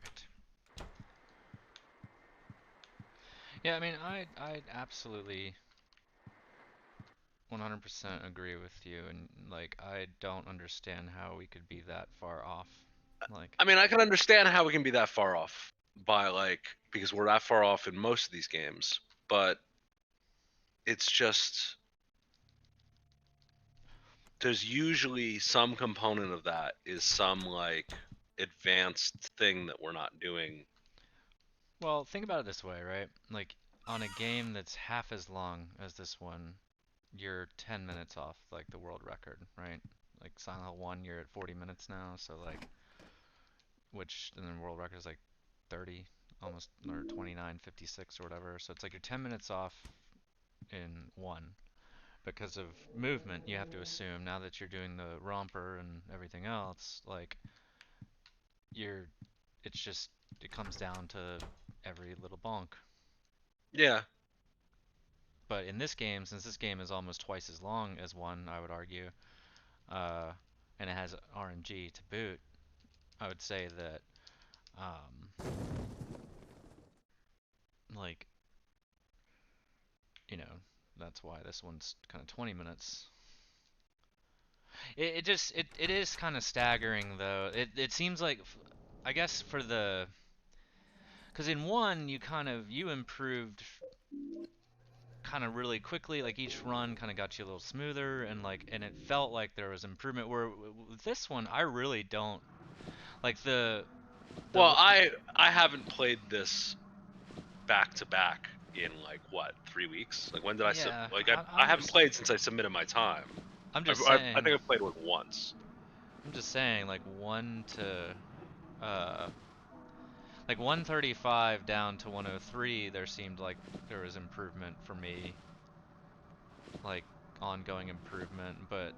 right. Yeah, I mean, I absolutely 100% agree with you, and like I don't understand how we could be that far off. Like, I mean, I can understand how we can be that far off by because we're that far off in most of these games, but it's just there's usually some component of that is some advanced thing that we're not doing. well, think about it this way, right? Like on a game that's half as long as this one, you're 10 minutes off like the world record, right? Like Silent Hill 1, you're at 40 minutes now, so like which and then world record is like 30 almost or 29:56 or whatever. So it's like you're 10 minutes off in one because of movement. You have to assume now that you're doing the romper and everything else, like you're it's just it comes down to every little bonk. Yeah. But in this game, since this game is almost twice as long as one, I would argue, uh, and it has RNG to boot, I would say that like you know that's why this one's kind of 20 minutes. It is kind of staggering though. It seems like I guess for the because in one you improved kind of really quickly, like each run kind of got you a little smoother and it felt like there was improvement where with this one I really don't like the Well, I haven't played this back to back in what, 3 weeks? Like when did yeah I I'm haven't just played since I submitted my time. I'm just I saying think I played it once. I'm just saying like 1 to uh like 135 down to 103 there seemed like there was improvement for me, like ongoing improvement, but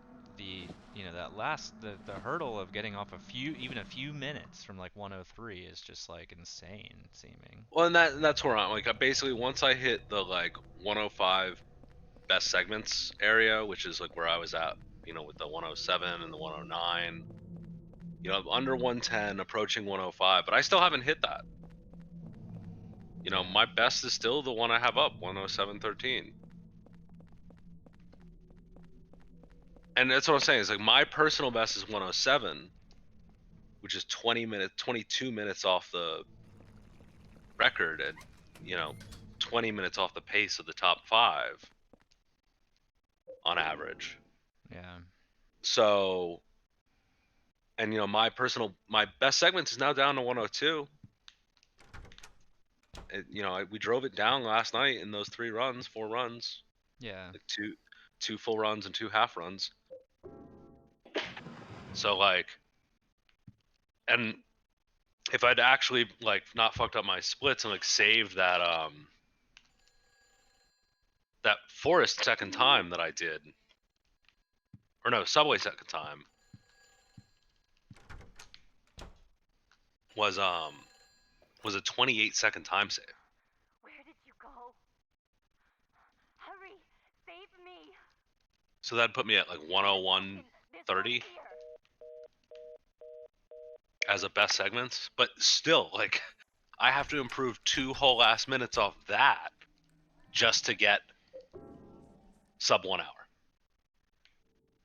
that last the hurdle of getting off a few minutes from like 103 is just like insane seeming. Well, and that's where I'm I basically once I hit the 105 best segments area, which is where I was at, with the 107 and the 109. I'm under 110, approaching 105, but I still haven't hit that. Yeah. My best is still the one I have up, 107.13. And that's what I'm saying. Is my personal best is 107, which is 22 minutes off the record, and 20 minutes off the pace of the top five on average. Yeah. So, and my best segments is now down to 102. We drove it down last night in those 4 runs, Yeah. like two full runs and 2 half runs. So and if I'd actually not fucked up my splits and saved that forest second time that I did, or no, subway second time was a 28-second time save. Where did you go? Hurry, save me. So that'd put me at 101.30 as a best segments, but still I have to improve 2 whole ass minutes off that just to get sub 1 hour.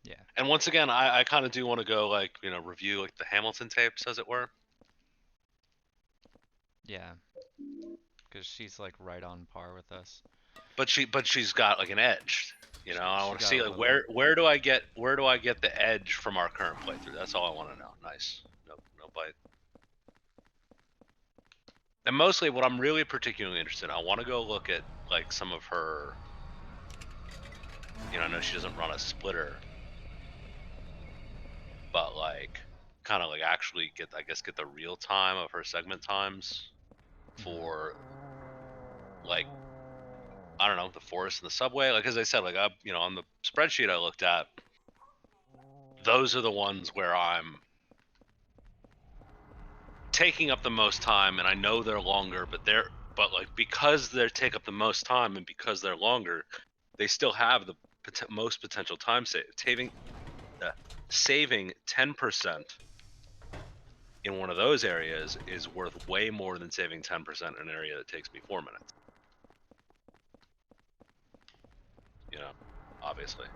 Yeah. And once again, I kind of do want to go review the Hamilton tapes, as it were. Yeah. Because she's like right on par with us. But she's got an edge. I She want to got see a little. where do I get the edge from our current playthrough? That's all I want to know. Nice. No bite. And mostly what I'm really particularly interested in, I want to go look at some of her. I know she doesn't run a splitter, but kind of actually get the real time of her segment times for I don't know, the forest and the subway. As I said, on the spreadsheet I looked at, those are the ones where I'm taking up the most time, and I know they're longer, but because they take up the most time and because they're longer, they still have the most potential time saving 10% in one of those areas is worth way more than saving 10% in an area that takes me 4 minutes. You know, obviously.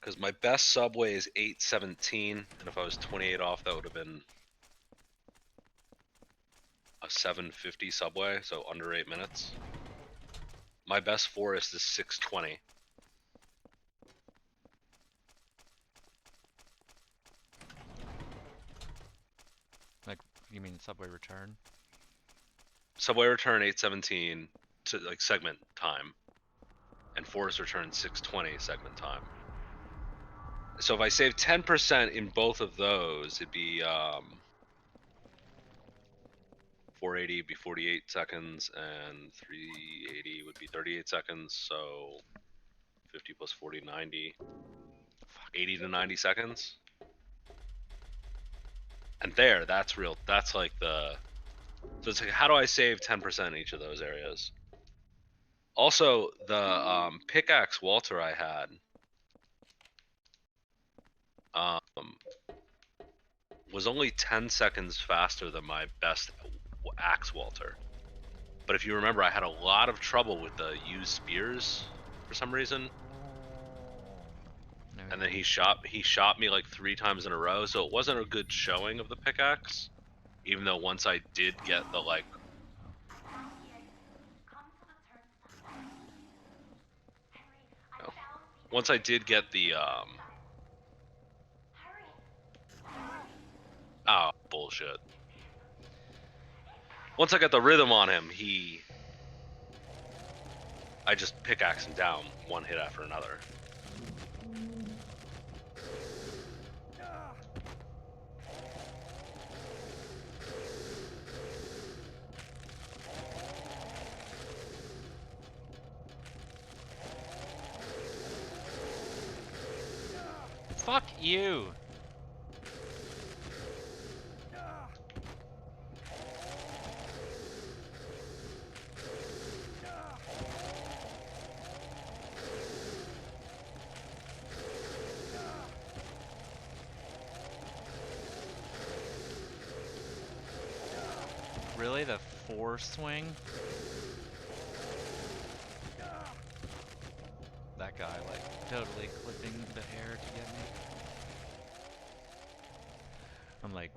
Because my best subway is 8:17, and if I was 28 off, that would have been a 7:50 subway, so under 8 minutes. My best forest is 6:20. Like, you mean subway return? Subway return 8:17 to like segment time, and forest return 6:20 segment time. So if I save 10% in both of those, it'd be 480 would be 48 seconds, and 380 would be 38 seconds. So 50 plus 40, 90, 80 to 90 seconds. And there, that's real. That's like the. So it's like, how do I save 10% in each of those areas? Also, the pickaxe Walter I had was only 10 seconds faster than my best axe Walter. But if you remember, I had a lot of trouble with the used spears for some reason. No, And then he shot me like 3 times in a row, so it wasn't a good showing of the pickaxe. Even though once I did get the like oh, once I did get the oh bullshit. Once I got the rhythm on him, I just pickaxe him down one hit after another. fuck you! Really? The 4 swing? That guy, like, totally clipping the air to get me. I'm, like,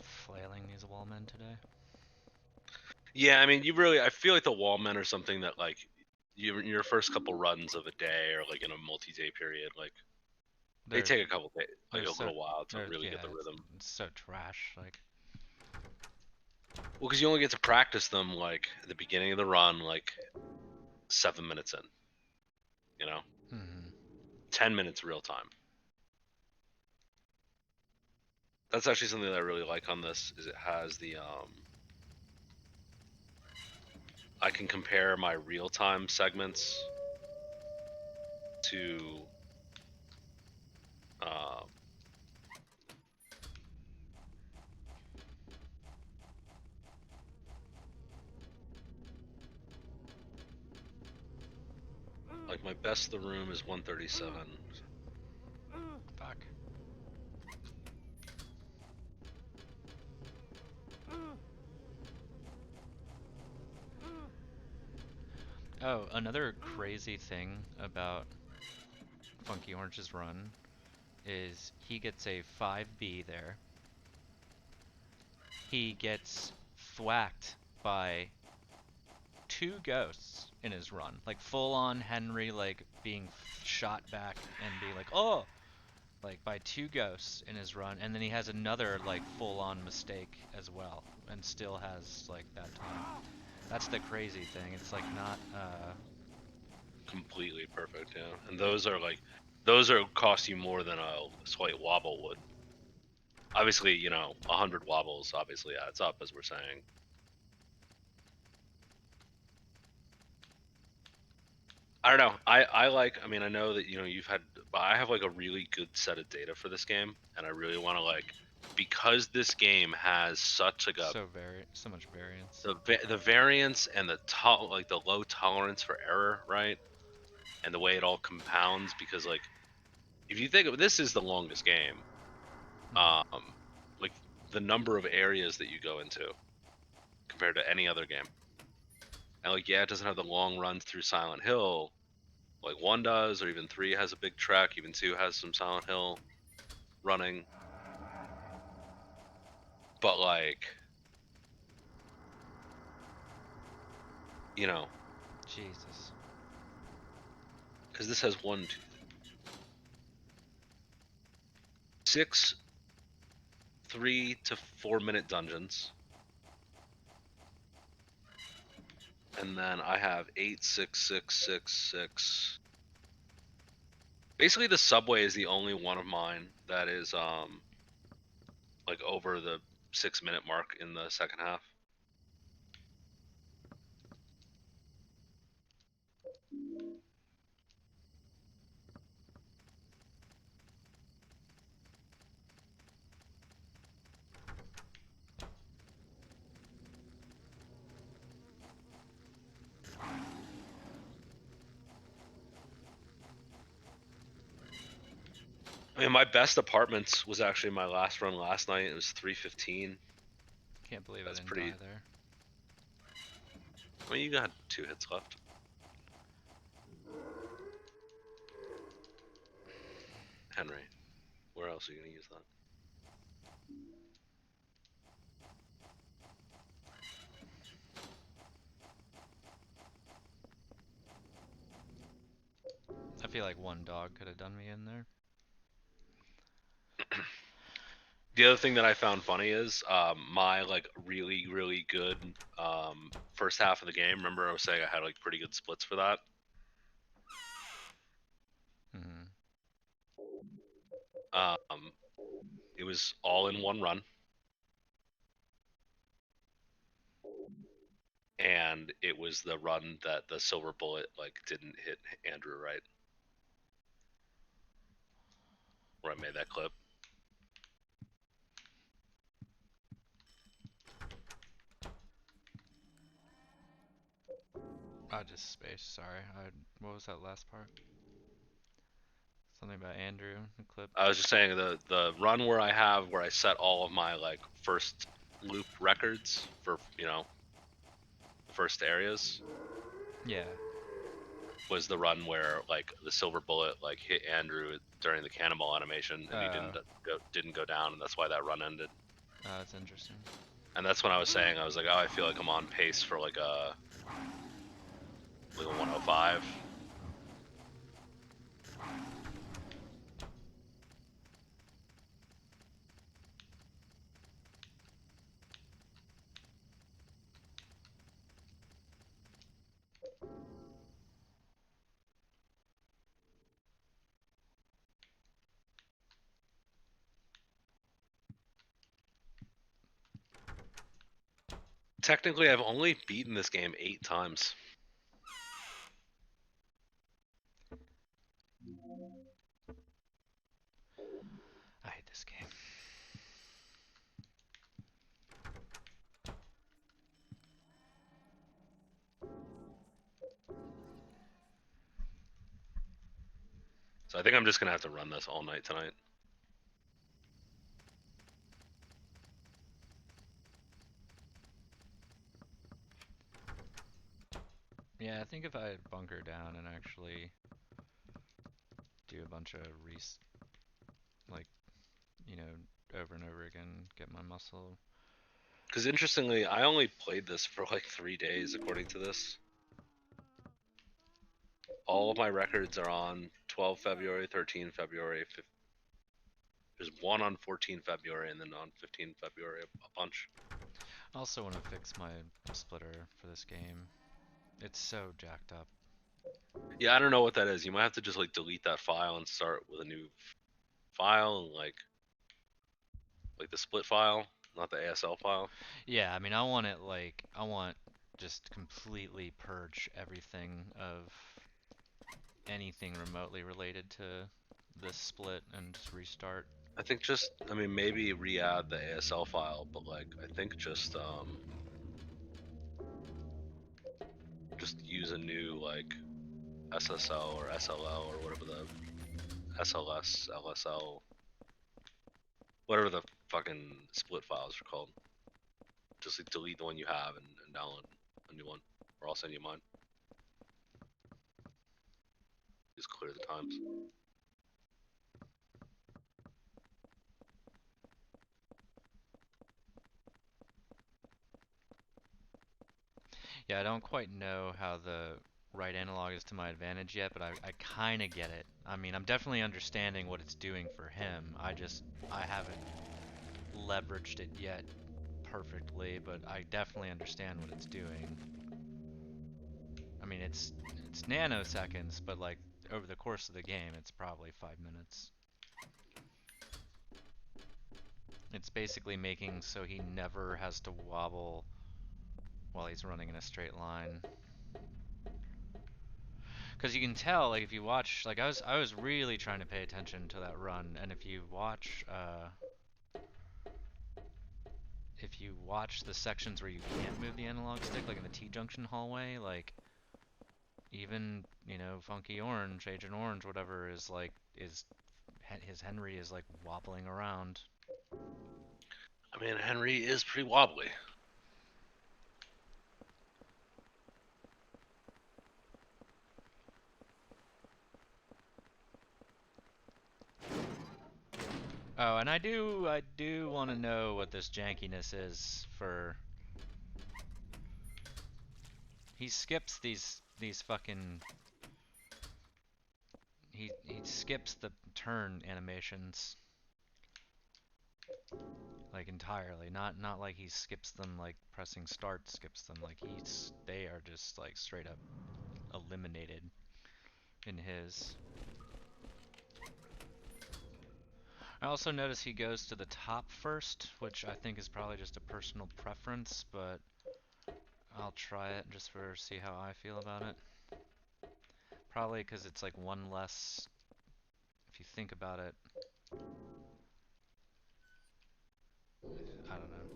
flailing these wallmen today. Yeah, I mean, I feel like the wallmen are something that like your first couple runs of a day or like in a multi-day period, like they They're, take a couple days, like they're a so, little while to really yeah, get the rhythm. it's so trash, like. Well, because you only get to practice them like at the beginning of the run, like 7 minutes in. You know, 10 minutes real time. That's actually something that I really like on this. Is it has the I can compare my real time segments to like my best the room is 137. Fuck. Oh, another crazy thing about Funky Orange's run is he gets a 5B there. He gets thwacked by 2 ghosts in his run. Like full on Henry like being shot back and be like, "Oh!" Like by 2 ghosts in his run, and then he has another like full on mistake as well and still has like that time. That's the crazy thing. It's like not Completely perfect, yeah. And those are cost you more than a slight wobble would. Obviously, 100 wobbles obviously adds up, as we're saying. I don't know. I mean, I know that you've had, but I have like a really good set of data for this game, and I really want to like because this game has such like a So much variance. the variance and like the low tolerance for error, right? And the way it all compounds, because like if you think of this is the longest game, Mhm. like the number of areas that you go into compared to any other game. And like yeah, it doesn't have the long runs through Silent Hill like 1 does, or even 3 has a big track, even 2 has some Silent Hill running. But like, you know, Jesus. because this has 1, 2, 6 3 to 4 minute dungeons, and then I have 8, 6, 6, 6, 6. Basically, the subway is the only one of mine that is like over the 6 minute mark in the second half. I mean, my best apartments was actually my last run last night. It was 3:15. Can't believe I That's didn't pretty. die there. I mean, you got 2 hits left. Henry, where else are you gonna use that? I feel like one dog could have done me in there. The other thing that I found funny is my like really really good first half of the game. Remember I was saying I had like pretty good splits for that. Mhm. Um, it was all in one run, and it was the run that the silver bullet like didn't hit Andrew right, where I made that clip. I just spaced. Sorry. What was that last part? Something about Andrew. The clip. I was just saying the run where I set all of my like first loop records for the first areas Yeah. was the run where like the silver bullet like hit Andrew during the cannonball animation and he Uh. didn't go down, and that's why that run ended. That's interesting. And that's when I was saying I was like, oh, I feel like I'm on pace for like a 105. Technically, I've only beaten this game 8 times. I hate this game. So I think I'm just gonna have to run this all night tonight. Yeah, I think if I bunker down and actually do a bunch of like, you know, over and over again, get my muscle. Because interestingly, I only played this for like 3 days, according to this. All of my records are on 12 February, 13 February. There's one on 14 February, and then on 15 February, a bunch. I also want to fix my splitter for this game. It's so jacked up. Yeah, I don't know what that is. You might have to just like delete that file and start with a new file, and like the split file, not the ASL file. Yeah, I mean, I want just completely purge everything of anything remotely related to this split and just restart. I think just, I mean, maybe re-add the ASL file, but like, I think just use a new like SSL or SLL or whatever the SLS, LSL, whatever the fucking split files are called. Just like delete the one you have and download a new one, or I'll send you mine. Just clear the times. Yeah, I don't quite know how the right analog is to my advantage yet, but I kind of get it. I mean, I'm definitely understanding what it's doing for him. I haven't leveraged it yet perfectly, but I definitely understand what it's doing. I mean, it's nanoseconds, but like over the course of the game, it's probably 5 minutes. It's basically making so he never has to wobble while he's running in a straight line. Because you can tell, like if you watch, like I was really trying to pay attention to that run, and if you watch the sections where you can't move the analog stick, like in the T-junction hallway, like even Funky Orange, Agent Orange, whatever is like is his Henry is like wobbling around. I mean, Henry is pretty wobbly. Oh, and I do want to know what this jankiness is for. He skips these fucking he skips the turn animations like entirely. Not like he skips them like pressing start skips them. Like they are just like straight up eliminated in his. I also notice he goes to the top first, which I think is probably just a personal preference, but I'll try it just for see how I feel about it. Probably because it's like one less, if you think about it, I don't know.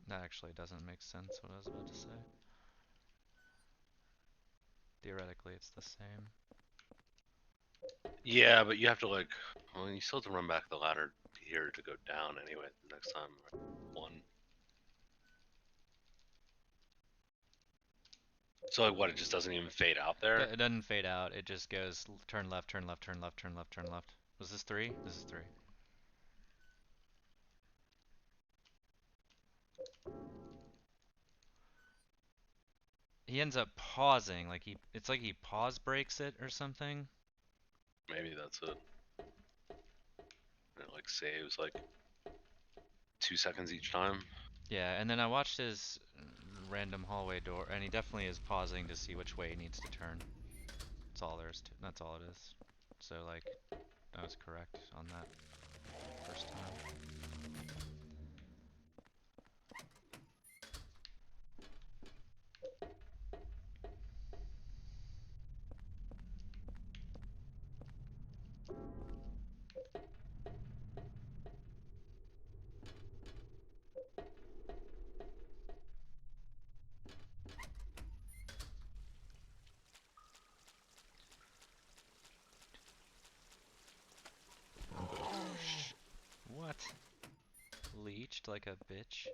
That actually doesn't make sense what I was about to say. Theoretically, it's the same. Yeah, but you have to like, well, you still have to run back the ladder here to go down anyway the next time. One. So like, what? It just doesn't even fade out there. It doesn't fade out. It just goes turn left, turn left, turn left, turn left, turn left. Was this 3? This is 3. He ends up pausing, like it's like he pause breaks it or something. Maybe that's it. It like saves like 2 seconds each time. Yeah, and then I watched his random hallway door, and he definitely is pausing to see which way he needs to turn. That's all it is. So like, I was correct on that first time. What? Leeched like a bitch?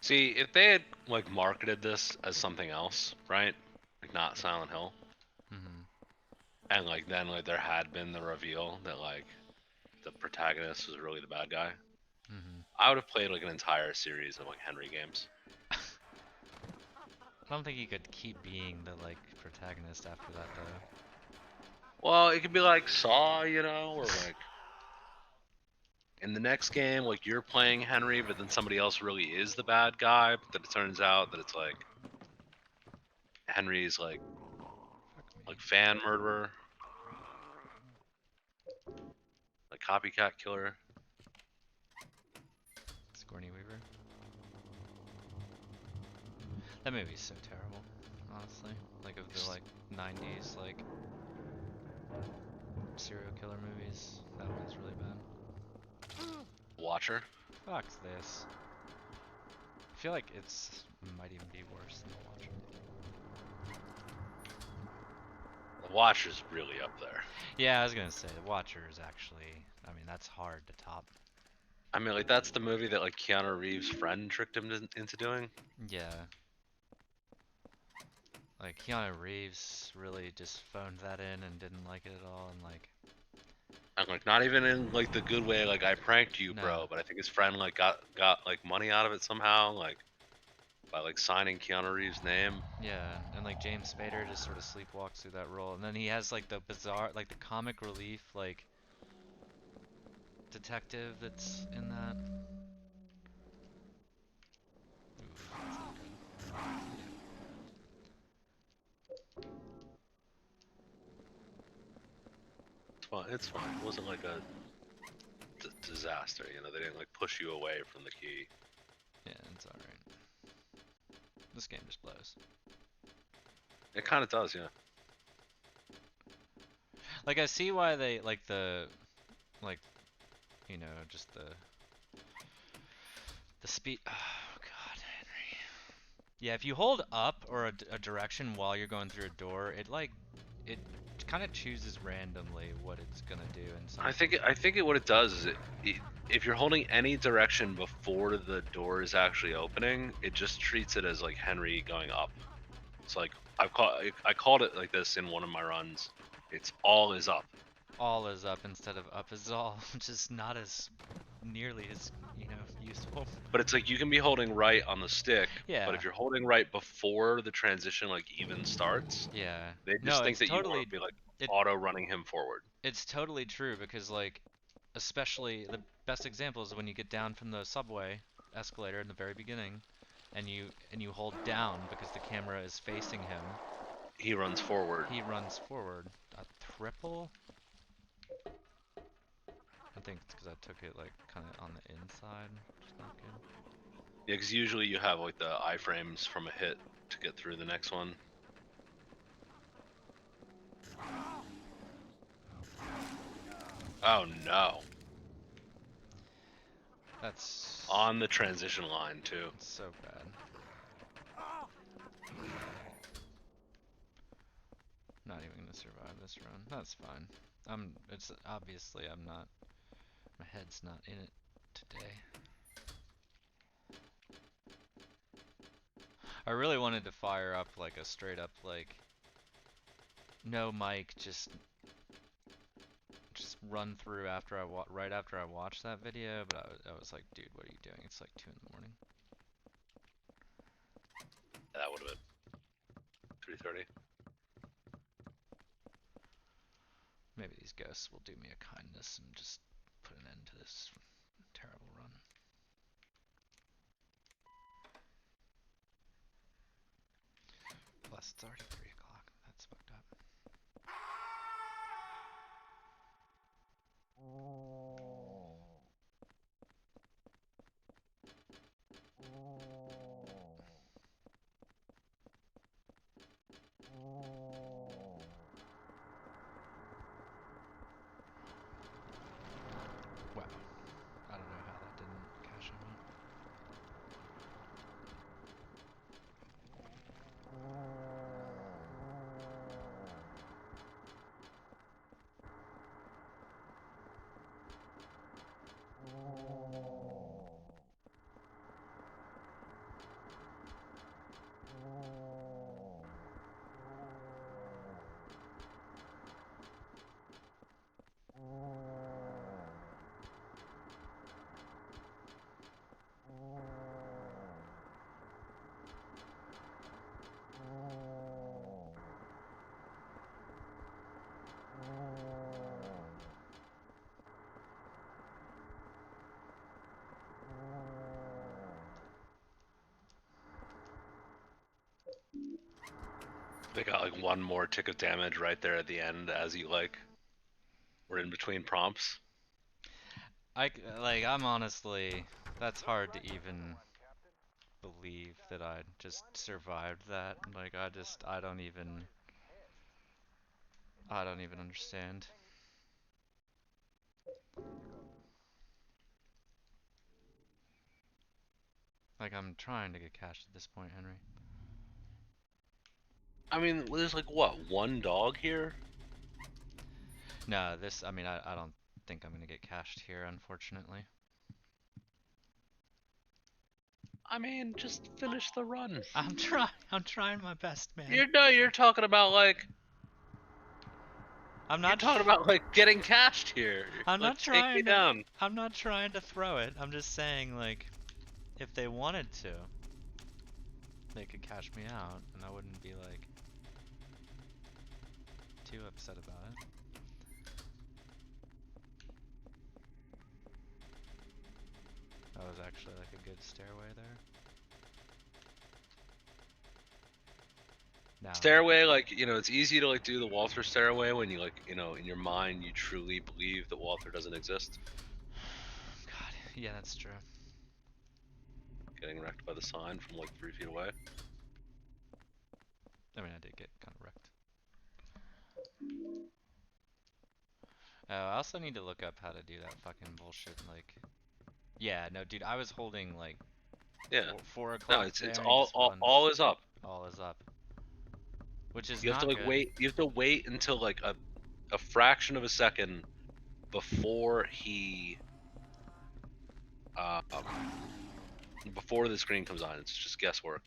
See, if they had like marketed this as something else, right? not Silent Hill, Mm-hmm. and like then like there had been the reveal that like the protagonist was really the bad guy, Mm-hmm. I would have played like an entire series of like Henry games. I don't think you could keep being the like protagonist after that though. Well, it could be like Saw, you know, or like in the next game, like you're playing Henry, but then somebody else really is the bad guy. But then it turns out that it's like Henry's Fuck me. like fan murderer, like copycat killer. Sigourney Weaver. That movie's so terrible, honestly. Like of the like 90s like serial killer movies, that one's really bad. Watcher. Fuck's this. I feel like it's might even be worse than The Watcher. The Watcher's really up there. Yeah, I was gonna say The Watcher is actually. I mean, that's hard to top. I mean, like that's the movie that like Keanu Reeves' friend tricked him into doing. Yeah. Like Keanu Reeves really just phoned that in and didn't like it at all, and like And like not even in like the good way, like I pranked you, no, bro. But I think his friend like got like money out of it somehow, like by like signing Keanu Reeves' name. yeah, and like James Spader just sort of sleepwalks through that role, and then he has like the bizarre, like the comic relief, like detective that's in that. Oof, that's not good. It's fine. It's fine. It wasn't like a disaster. You know, they didn't like push you away from the key. Yeah, it's alright. This game just blows. It kind of does, yeah. Like I see why they like the like you know just the speed. Oh God, Henry. Yeah, if you hold up or a direction while you're going through a door, it kind of chooses randomly what it's gonna do in some. I think what it does is if you're holding any direction before the door is actually opening, it just treats it as like Henry going up. It's like I called it like this in one of my runs. It's all is up. All is up instead of up is all, which is not as nearly as useful. But it's like you can be holding right on the stick, but Yeah, if you're holding right before the transition like even starts, yeah. they No, just think it's that you want totally to be like it. auto running him forward. It's totally true because like, especially the best example is when you get down from the subway escalator in the very beginning, and you hold down because the camera is facing him. He runs forward. He runs forward. A triple? I think it's because I took it like kind of on the inside, which is not good. Yeah, because usually you have like the iframes from a hit to get through the next one. Oh no. That's On the transition line too. so bad. Not even gonna survive this run. That's fine. It's obviously I'm not. My head's not in it today. I really wanted to fire up like a straight up like no mic, just run through after right after I watched that video, but I was like, dude, what are you doing? It's like 2 in the morning. That would have been 3:30. Maybe these ghosts will do me a kindness and just put an end to this terrible run. Plus, it's already 3 o'clock. That's fucked up. Wow. I don't know how that didn't cash on me. They got like one more tick of damage right there at the end as you like were in between prompts. I'm honestly, that's hard to even believe that I just survived that. Like, I don't even understand. Like, I'm trying to get cash at this point, Henry. I mean, there's like what, one dog here? No, I mean, I don't think I'm gonna get cashed here, unfortunately. I mean, just finish the run. I'm trying my best, man. You're talking about like I'm you're not, talking about like getting cashed here. I'm Like not take me trying to, down. I'm not trying to throw it. I'm just saying, like, if they wanted to, they could cash me out, and I wouldn't be, like, too upset about it. That was actually, like, a good stairway there. Now, Stairway, like, it's easy to like do the Walter stairway when you like, in your mind you truly believe that Walter doesn't exist. God, yeah, that's true. Getting wrecked by the sign from like 3 feet away. I mean, I did get kind of wrecked. I also need to look up how to do that fucking bullshit, like... Yeah, no, dude, I was holding, like, Yeah. 4 No, o'clock it's there, and he all, just all won. all is up. All is up. Which is You have to not like good. wait. You have to wait until like a fraction of a second before he um before the screen comes on. It's just guesswork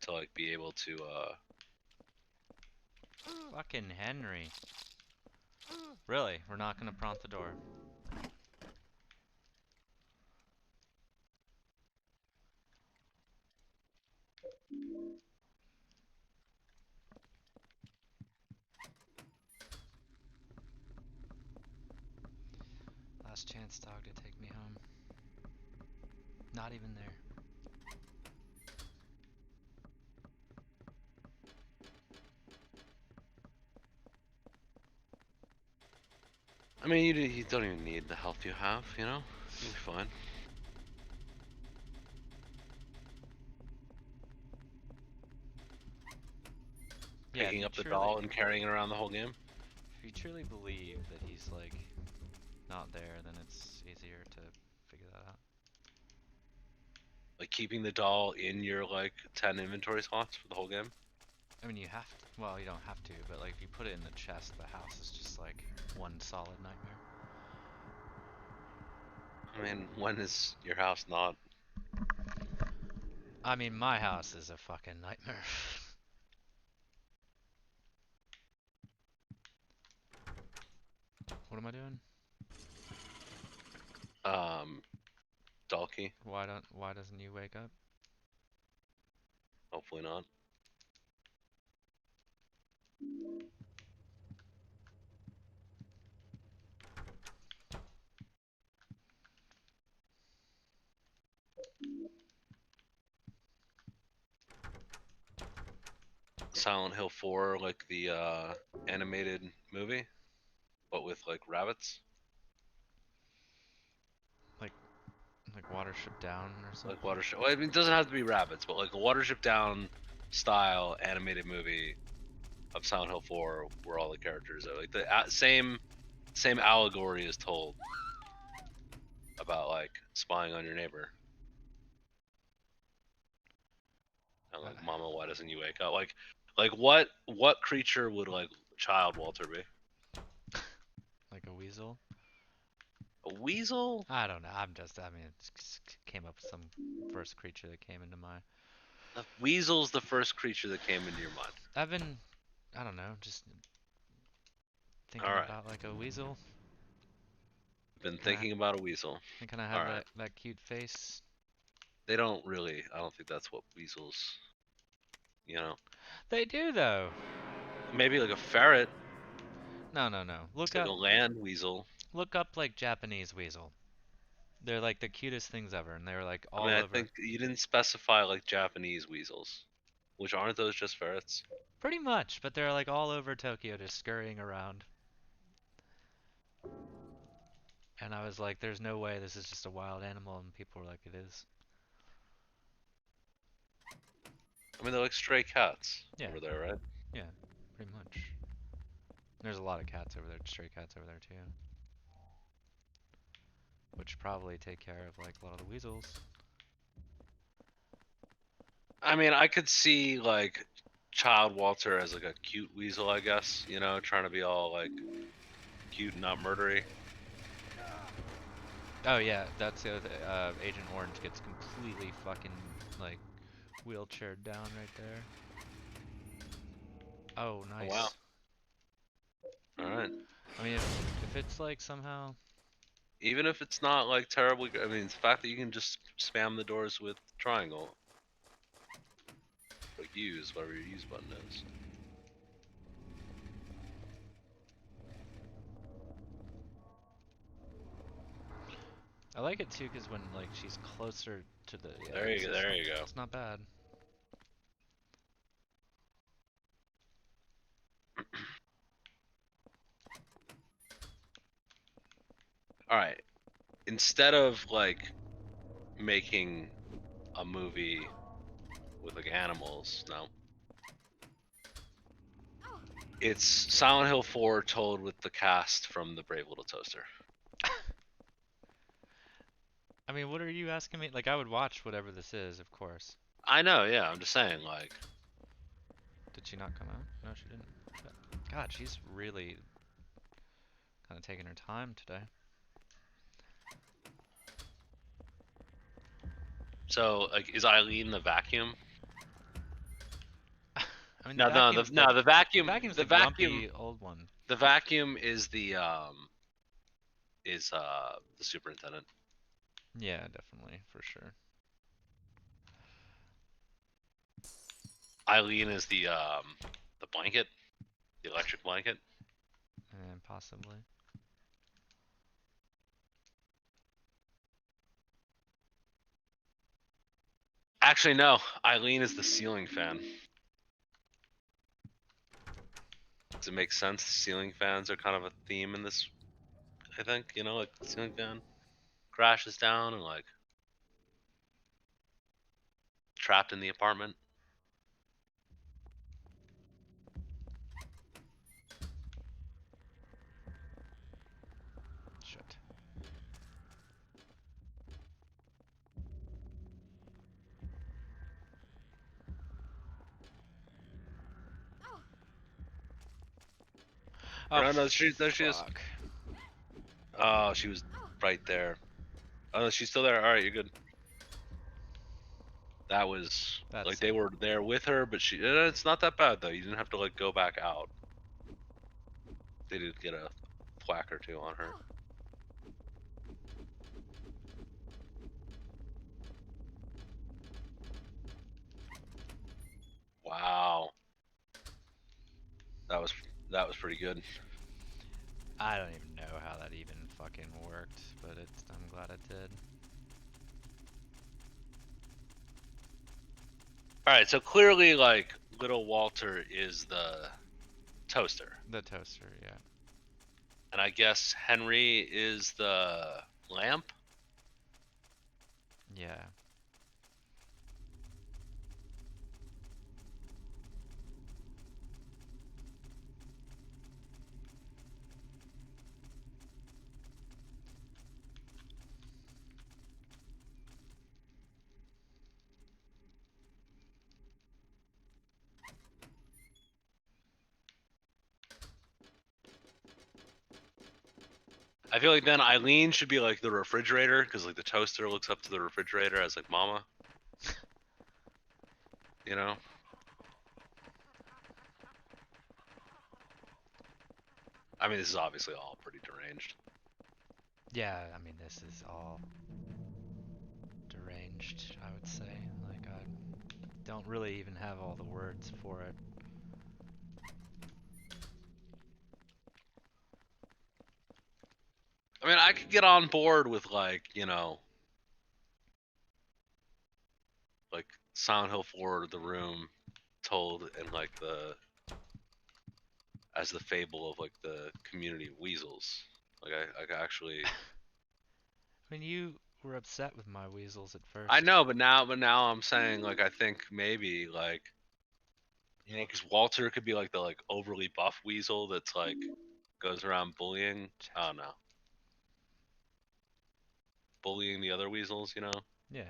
to like be able to Fucking Henry. Really, we're not gonna prompt the door. Last chance, dog, to take me home. Not even there. I mean, you don't even need the health you have, You'll be fine. Yeah, Picking up the doll and carrying it around the whole game. if you truly believe that he's, like, not there, then it's easier to figure that out. Like keeping the doll in your like 10 inventory slots for the whole game. I mean, you have to. Well, you don't have to, but, like, if you put it in the chest, the house is just, like, one solid nightmare. I mean, when is your house not? I mean, my house is a fucking nightmare. What am I doing? Doll key? Why doesn't you wake up? Hopefully not. Silent Hill 4, like the animated movie, but with like rabbits. Like Watership Down or Like something? Watership. Well, I mean, it doesn't have to be rabbits, but like a Watership Down style animated movie of Silent Hill 4, where all the characters are like the same allegory is told about like spying on your neighbor. And like, Mama, why doesn't you wake up? Like what creature would like child Walter be? Like a weasel? A weasel? I don't know. I mean, it came up with some first creature that came into my. A weasel's the first creature that came into your mind. I don't know, just All thinking right. about like a weasel. Been Can I, thinking about a weasel. and can I All have right. that cute face? They don't really. I don't think that's what weasels. You know. They do though. Maybe like a ferret. No, no, no. It's like a land weasel. Look up like Japanese weasel. They're like the cutest things ever, and they're like I mean, all I over. think you didn't specify like Japanese weasels, which aren't those just ferrets? Pretty much, but they're like all over Tokyo just scurrying around. And I was like, there's no way this is just a wild animal, and people were like, it is. I mean, they're like stray cats Yeah, over there, right? yeah, pretty much. There's a lot of cats over there, stray cats over there too. Which probably take care of like a lot of the weasels. I mean, I could see like Child Walter as like a cute weasel, I guess. You know, trying to be all like cute and not murdery. Oh yeah, that's the other Agent Orange gets completely fucking like wheelchaired down right there. Oh, Oh, wow. nice. All right. I mean, if it's like somehow, Even if it's not like terribly, I mean, the fact that you can just spam the doors with triangle, like use whatever your use button is. I like it too, because when like she's closer to the There you go. There you go. it's not bad. All right. Instead of like making a movie with like animals, no. It's Silent Hill 4 told with the cast from The Brave Little Toaster. I mean, what are you asking me? Like, I would watch whatever this is, of course. I know, yeah. I'm just saying, like, Did she not come out? No, she didn't. God, she's really kind of taking her time today. so like, is Eileen the vacuum? I mean, No, no, the vacuum, vacuum's the the vacuum, grumpy old one. the vacuum is the superintendent. Yeah, definitely, for sure. Eileen is the blanket, the electric blanket. And possibly. Actually, no. Eileen is the ceiling fan. Does it make sense? Ceiling fans are kind of a theme in this. I think, you know, like the ceiling fan crashes down and like trapped in the apartment. Shit. Oh, No, no, there she is. fuck. Oh, she was right there. Oh, no, she's still there. All right, you're good. That was That's like they were there with her, but it's not that bad though. You didn't have to like go back out. They did get a thwack or two on her. Wow. That was pretty good. I don't even know how that even fucking worked, but I'm glad it did. All right, so clearly like little Walter is the toaster. The toaster, yeah. And I guess Henry is the lamp. Yeah. I feel like then Eileen should be like the refrigerator because like the toaster looks up to the refrigerator as like mama. You know? I mean, this is obviously all pretty deranged. Yeah, I mean, this is all deranged, I would say. Like, I don't really even have all the words for it. I mean, I could get on board with like, you know, like Silent Hill 4, The Room, told in like the as the fable of like the community of weasels. Like I actually. I mean, you were upset with my weasels at I first. know, but now I'm saying like I think maybe like because Walter could be like the like overly buff weasel that's like goes around bullying. I don't know, bullying the other weasels. Yeah.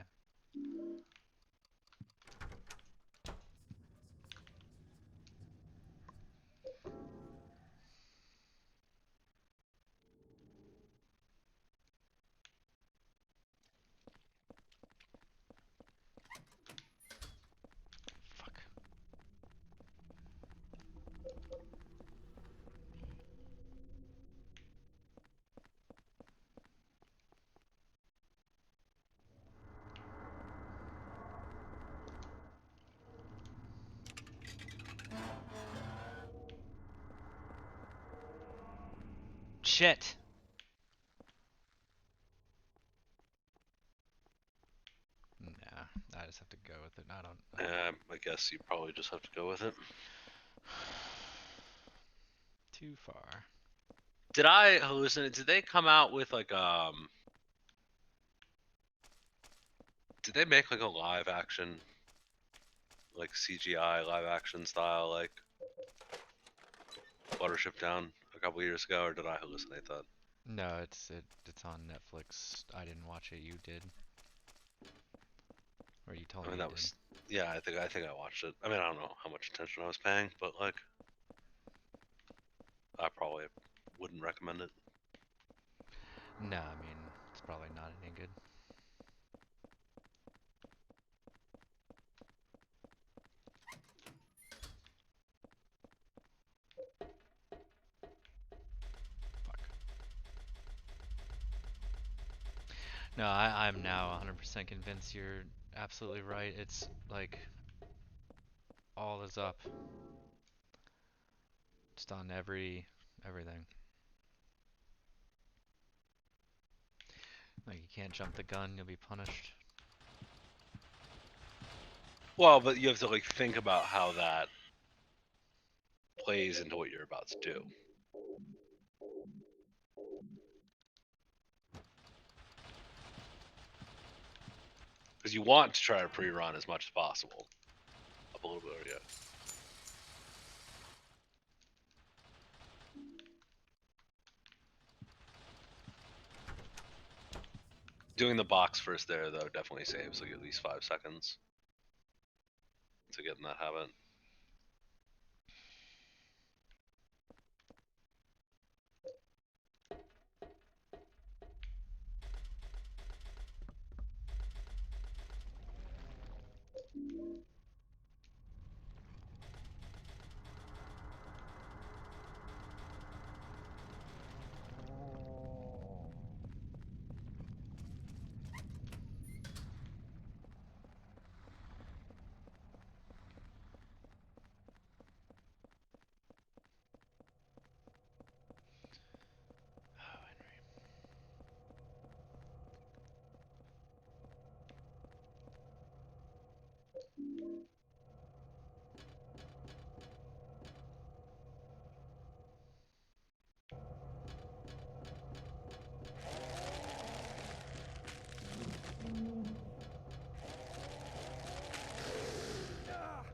Fuck. Shit. Nah, I just have to go with it. I don't. I guess you probably just have to go with it. Too far. Did I hallucinate? Did they come out with like Did they make like a live action, like CGI live action style like Watership Down a couple years ago, or did I hallucinate that? No, it's on Netflix. I didn't watch it. You did. Or you told I me mean you that did. was yeah. I think I watched it. I mean I don't know how much attention I was paying, but like I probably wouldn't recommend it. No, I mean it's probably not any good. Fuck. No, I'm now 100% convinced you're absolutely right. It's like all is up. Just on everything. Like you can't jump the gun, you'll be punished. Well, but you have to like think about how that plays into what you're about to do. Because you want to try to pre-run as much as possible. Up a little bit, yeah. Doing the box first there though definitely saves like at least 5 seconds to get in that habit. Oh, Henry.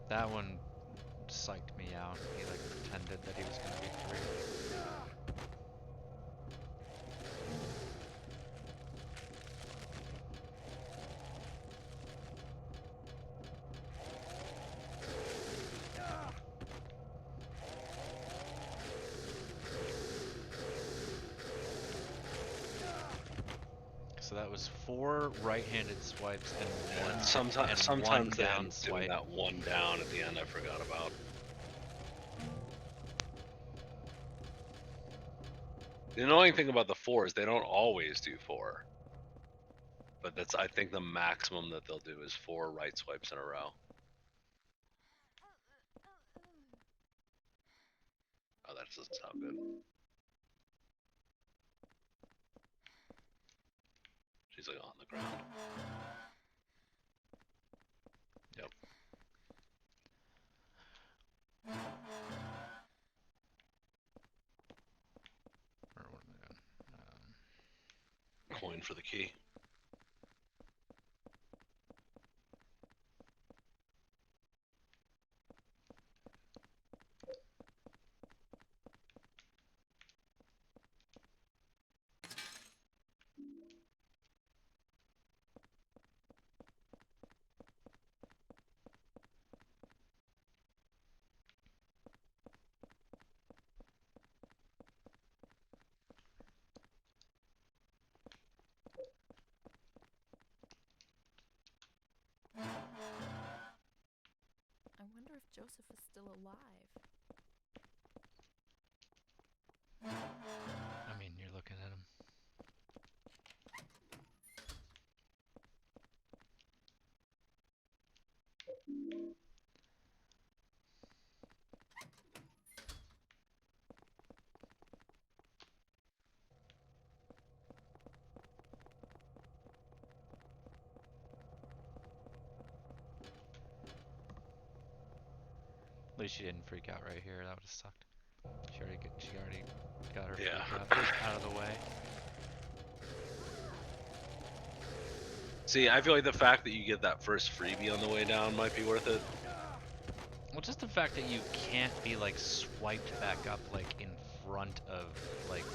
That one psyched me out. He like pretended that he was gonna be free. So that was 4 right-handed swipes And and one sometimes they end down up doing swipe. that one down at the end I forgot about. The annoying thing about the 4 is they don't always do 4. But that's I think the maximum that they'll do is 4 right swipes in a row. Oh, that doesn't sound good. She's like on the ground. Yep. coin for the key. I wonder if Joseph is still alive. I mean, you're looking at him. At least she didn't freak out right here. That would have sucked. She already got her Yeah. freak out of the way. See, I feel like the fact that you get that first freebie on the way down might be worth it. Well, just the fact that you can't be like swiped back up like in front of like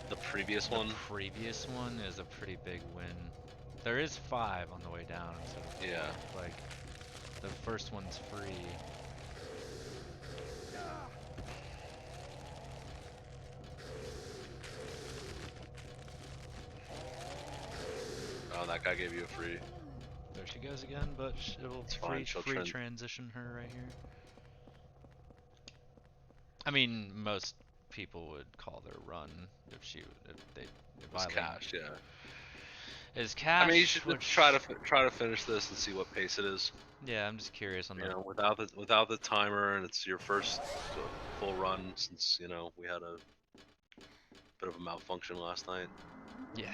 The previous the one. previous one is a pretty big win. There is 5 on the way down instead of 4. Yeah. Like the first one's free. Oh, that guy gave you a free. There she goes again, but it'll It's fine, she'll free trend. transition her right here. I mean, most people would call their run if It's Eileen cash, yeah. is cash. I mean, you should just which, try to finish this and see what pace it is. yeah, I'm just curious on You the. know, without the timer, and it's your first full run since we had a bit of a malfunction last night. Yeah.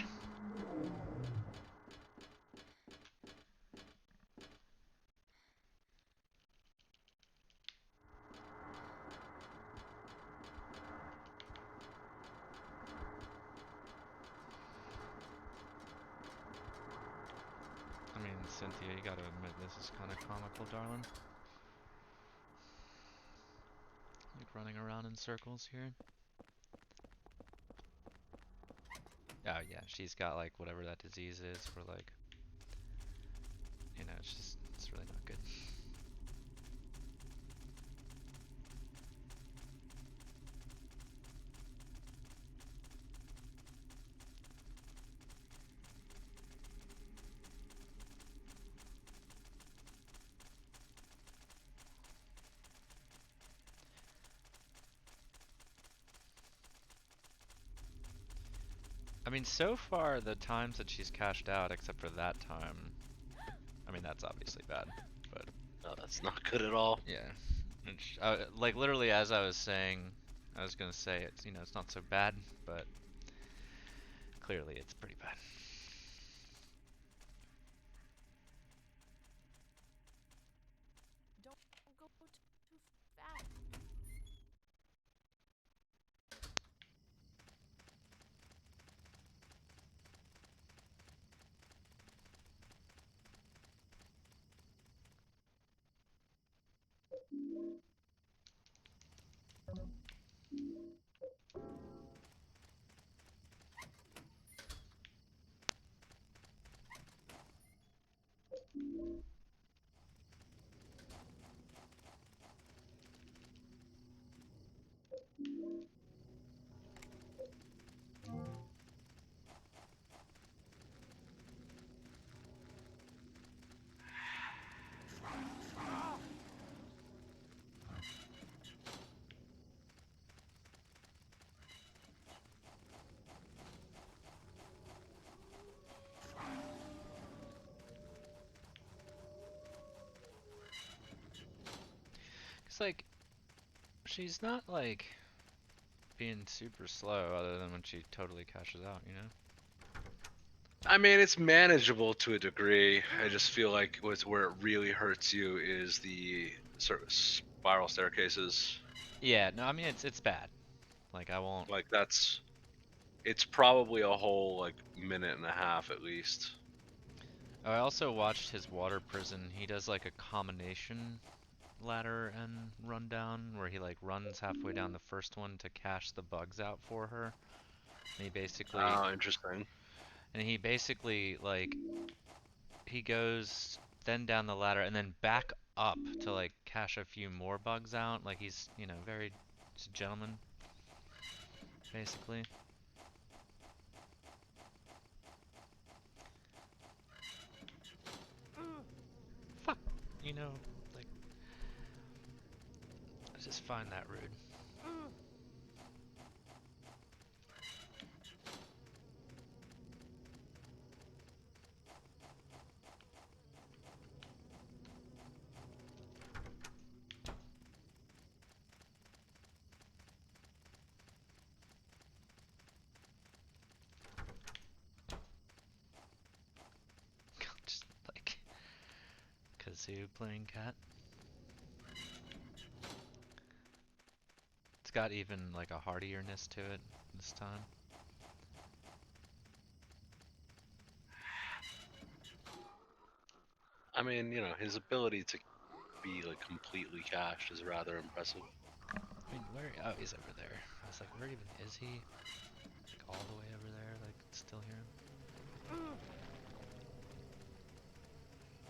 I mean, Cynthia, you gotta admit this is kind of comical, darling. Like running around in circles here. Oh yeah, she's got like whatever that disease is for like, it's really not good. I mean, so far the times that she's cashed out, except for that time, I mean that's obviously bad, but No, that's not good at all. yeah. Like literally as I was saying, I was gonna say it's not so bad, but clearly it's pretty bad. Don't go too fast. It's like she's not like being super slow other than when she totally cashes out, you know? I mean, it's manageable to a degree. I just feel like where it really hurts you is the sort of spiral staircases. Yeah, no, I mean it's bad. Like I won't. Like that's it's probably a whole like minute and a half at least. I also watched his water prison. He does like a combination ladder and rundown where he like runs halfway down the first one to cash the bugs out for her. And Oh, interesting. he basically like he goes then down the ladder and then back up to like cash a few more bugs out. Like he's, you know, very just a gentleman basically. Fuck, you know, like I just find that rude. Just like kazoo playing cat. It's got even like a heartierness to it this time. I mean, you know, his ability to be like completely cached is rather impressive. I mean, where? Oh, he's over there. I was like, where even is he? Like all the way over there. Like, still hear him.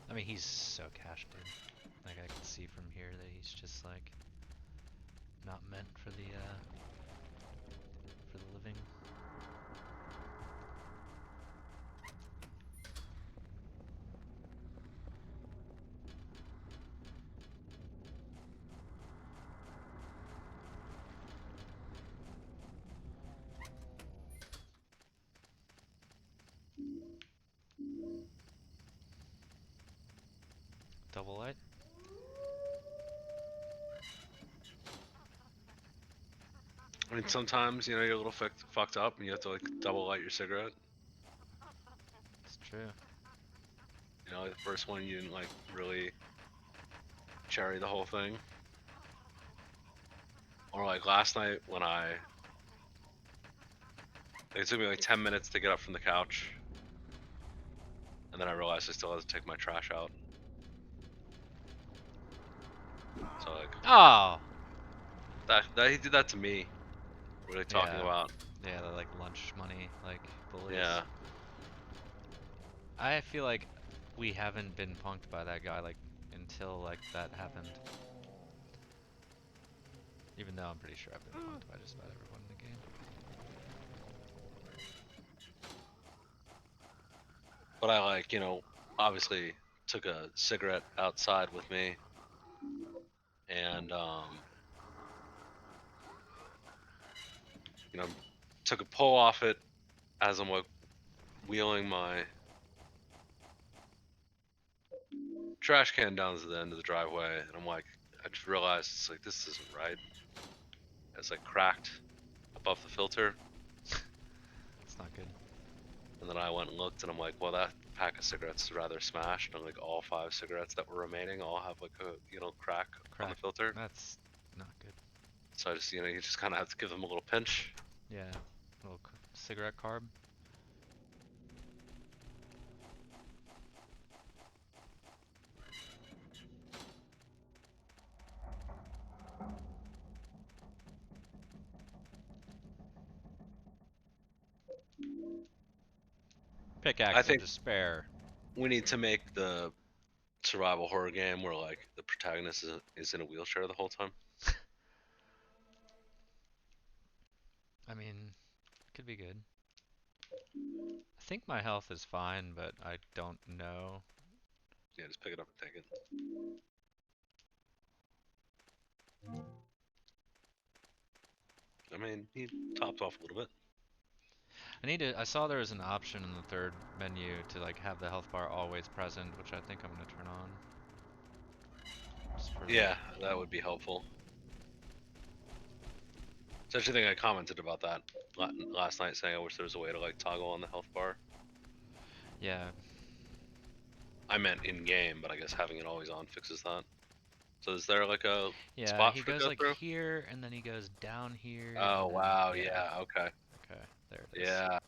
I mean, he's so cached, dude. Like, I can see from here that he's just like not meant for the living. Double light. I mean, sometimes you know you're a little fucked up, and you have to like double light your cigarette. It's true. You know, the first one you didn't like really cherry the whole thing. Or like last night when it took me like 10 minutes to get up from the couch, and then I realized I still had to take my trash out. So like Oh. that he did that to me. Really talking Yeah. about. Yeah, the like lunch money, like bullies. Yeah. I feel like we haven't been punked by that guy like until like that happened. Even though I'm pretty sure I've been punked by just about everyone in the game. But I like, you know, obviously took a cigarette outside with me, and you know, took a pull off it as I'm like wheeling my trash can down to the end of the driveway, and I'm like, I just realized it's like this isn't right. It's like cracked above the filter, It's not good. and then I went and looked, and I'm like, well, that pack of cigarettes is rather smashed, and like all 5 cigarettes that were remaining all have like a crack on the filter. That's not good. So I just you just kind of have to give them a little pinch. Yeah. Little cigarette carb. Pickaxe I of think despair. we need to make the survival horror game where like the protagonist is in a wheelchair the whole time. I mean, could be good. I think my health is fine, but I don't know. Yeah, just pick it up and take it. I mean, he topped off a little bit. I saw there was an option in the third menu to like have the health bar always present, which I think I'm gonna turn on. Just for Yeah, that would be helpful. So I actually think I commented about that last night, saying I wish there was a way to like toggle on the health bar. yeah. I meant in game, but I guess having it always on fixes that. So is there like a Yeah, spot he for it to goes go like through? here, and then he goes down here. Oh and then, wow, yeah, okay. Okay. There it is. Yeah.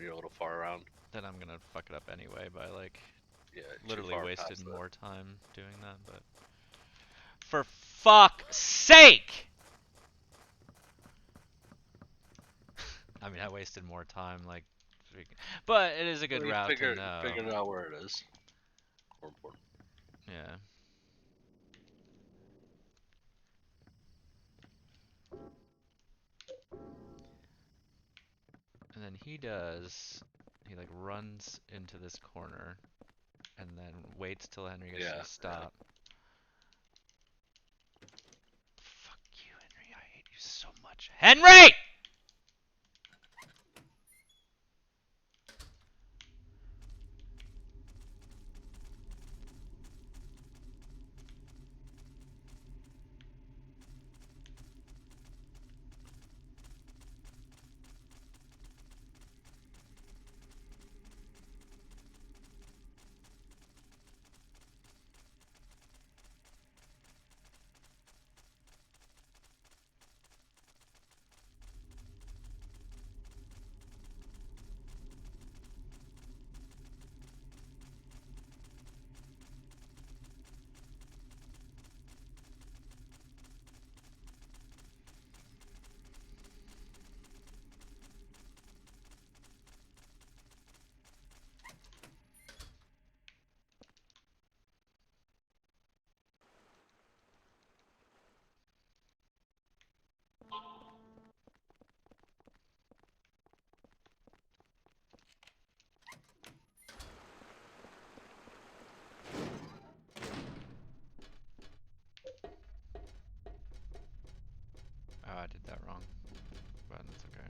You're a little far around. Then I'm gonna fuck it up anyway by like Yeah. literally too far wasted past more time doing that, but for fuck's sake! I mean, I wasted more time, like, but it is a good Well, you route to figured know. out where it is. More important. Yeah. And then he like runs into this corner and then waits till Henry gets to Yeah. the stop. Fuck you, Henry. I hate you so much. Henry! Oh, I did that wrong. But that's okay.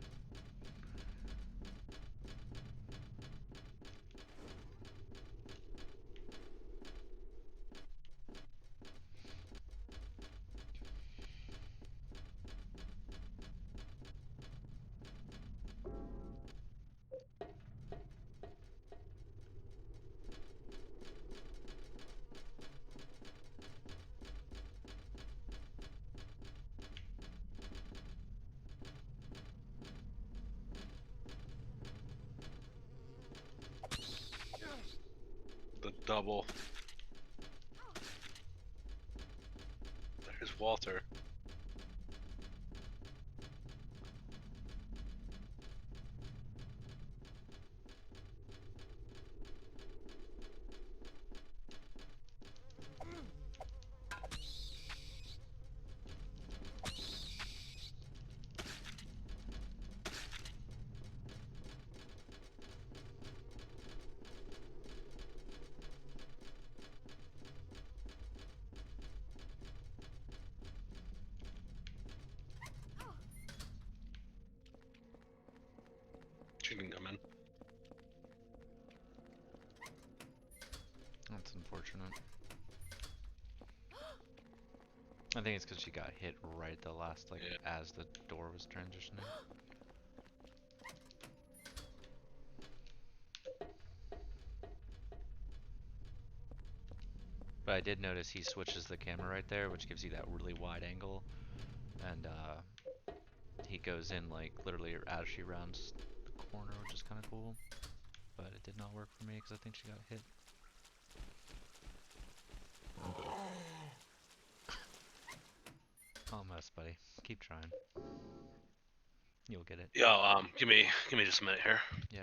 The double. There's Walter. She can come in. That's unfortunate. I think it's because she got hit right at the last, like, Yeah. as the door was transitioning. But I did notice he switches the camera right there, which gives you that really wide angle. And he goes in, like, literally as she rounds the corner, which is kind of cool. But it did not work for me because I think she got hit. Almost, buddy. Keep trying. You'll get it. Yo, give me just a minute here. Yeah.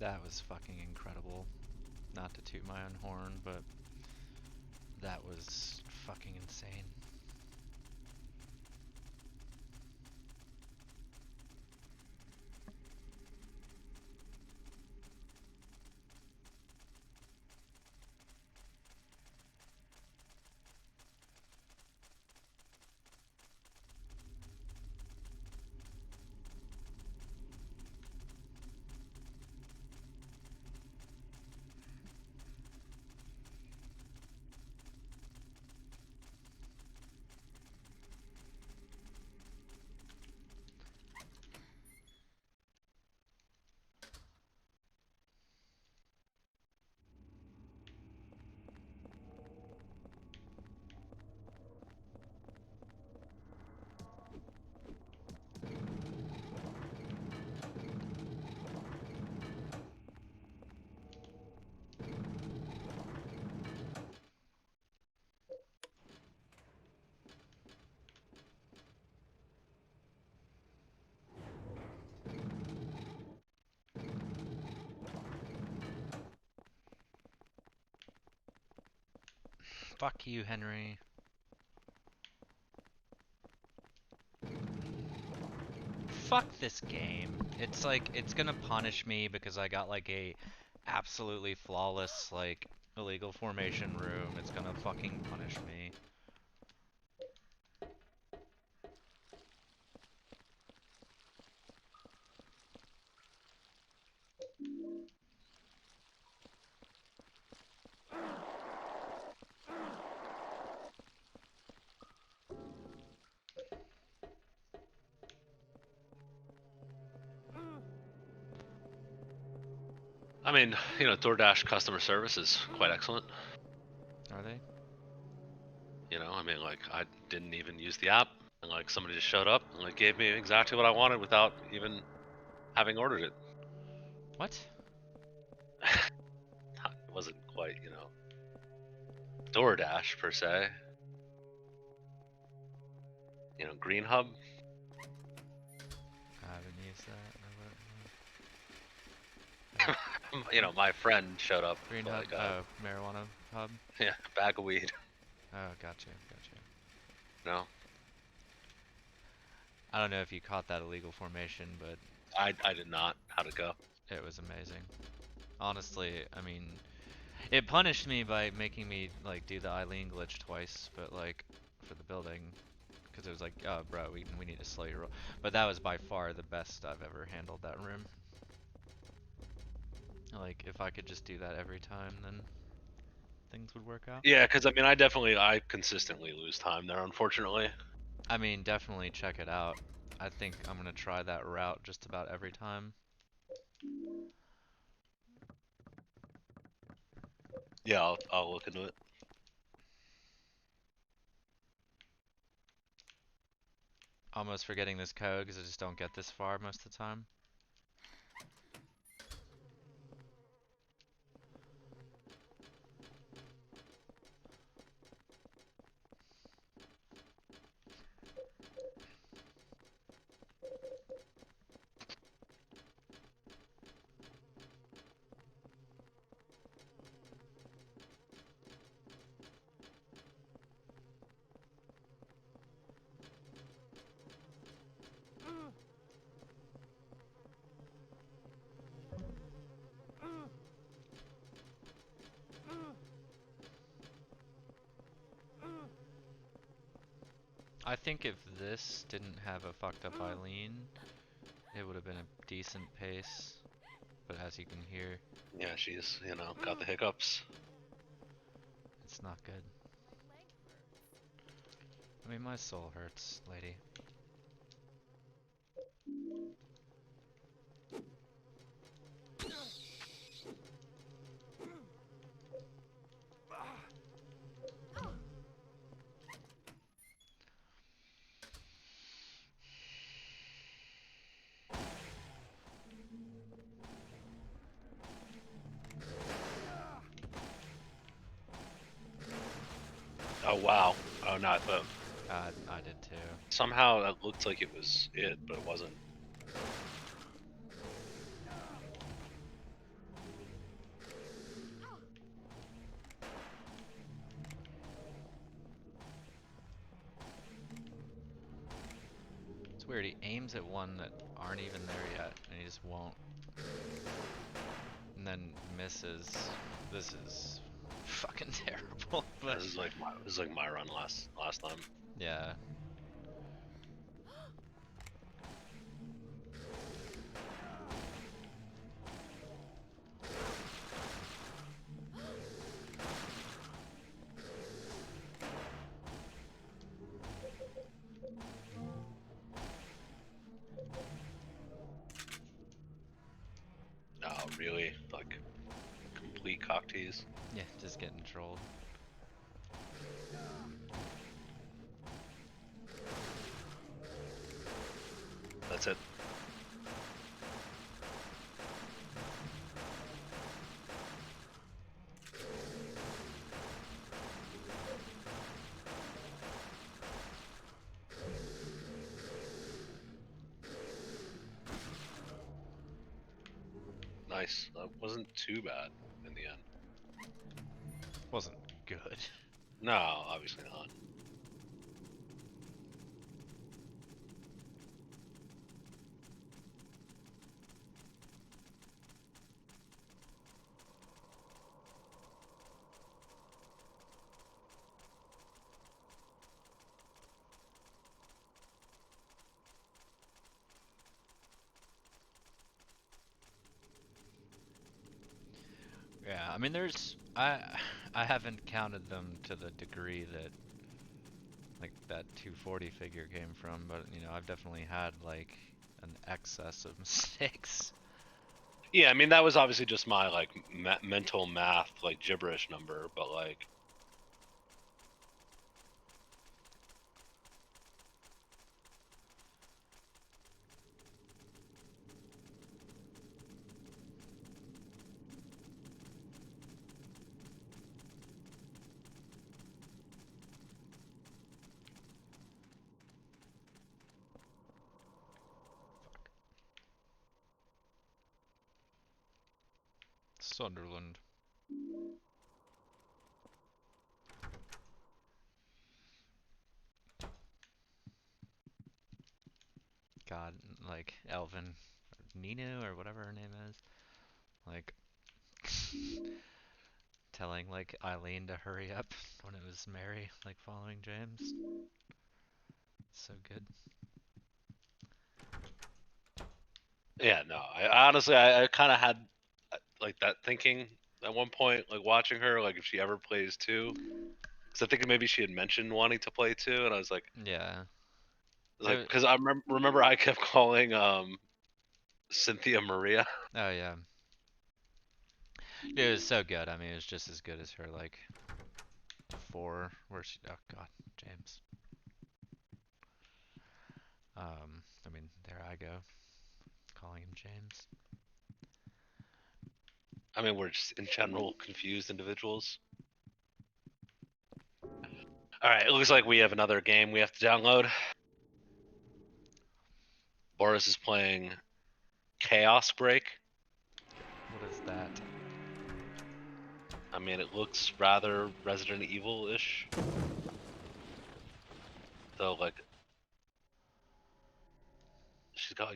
That was fucking incredible. Not to toot my own horn, but that was fucking insane. Fuck you, Henry. Fuck this game. It's like, it's gonna punish me because I got like a absolutely flawless, like, illegal formation room. It's gonna fucking punish me. I mean, you know, DoorDash customer service is quite excellent. Are they? You know, I mean, like, I didn't even use the app, and like somebody just showed up and like gave me exactly what I wanted without even having ordered it. What? It wasn't quite, you know, DoorDash per se. You know, Green Hub. I haven't used that. You know, my friend showed up Green with hub? like Oh, marijuana hub? yeah, a bag of weed. Oh, gotcha, gotcha. You know, I don't know if you caught that illegal formation, but I did not. How'd it go? it was amazing. Honestly, I mean, it punished me by making me like do the Eileen glitch twice, but like for the building, because it was like, oh, bro, we need to slow your roll. But that was by far the best I've ever handled that room. Like, if I could just do that every time, then things would work out. Yeah, because I mean, I consistently lose time there, unfortunately. I mean, definitely check it out. I think I'm gonna try that route just about every time. Yeah, I'll look into it. Almost forgetting this code because I just don't get this far most of the time. I think if this didn't have a fucked up Eileen, it would have been a decent pace. But as you can hear, Yeah, she's got the hiccups. it's not good. My leg hurts. I mean, my soul hurts, lady. Oh wow. Oh no, I did too. somehow that looked like it was it, but it wasn't. It's weird, he aims at one that aren't even there yet, and he just won't. And then misses. This is fucking terrible, but This is like my run last time. yeah. Oh really? Like complete cock tease. Yeah, just getting trolled. That's it. Nice. That wasn't too bad in the end. Wasn't good. No, obviously not. Yeah, I mean, I haven't counted them to the degree that like that 240 figure came from, but you know, I've definitely had like an excess of mistakes. Yeah, I mean that was obviously just my like mental math like gibberish number, but like Sunderland. God, like Elvin, or Nina, or whatever her name is, like telling like Eileen to hurry up when it was Mary, like following James. So good. Yeah, no. I honestly, I kind of had like that thinking at one point, like watching her, like if she ever plays two, because I think maybe she had mentioned wanting to play two, and I was Yeah. like, because I remember I kept calling Cynthia Maria. Oh yeah. It was so good. I mean, it was just as good as her like four. Where she? Oh God, James. I mean, there I go, calling him James. I mean, we're just in general confused individuals. All right, it looks like we have another game we have to download. Boris is playing Chaos Break. What is that? I mean, it looks rather Resident Evil-ish. Though, like, she's got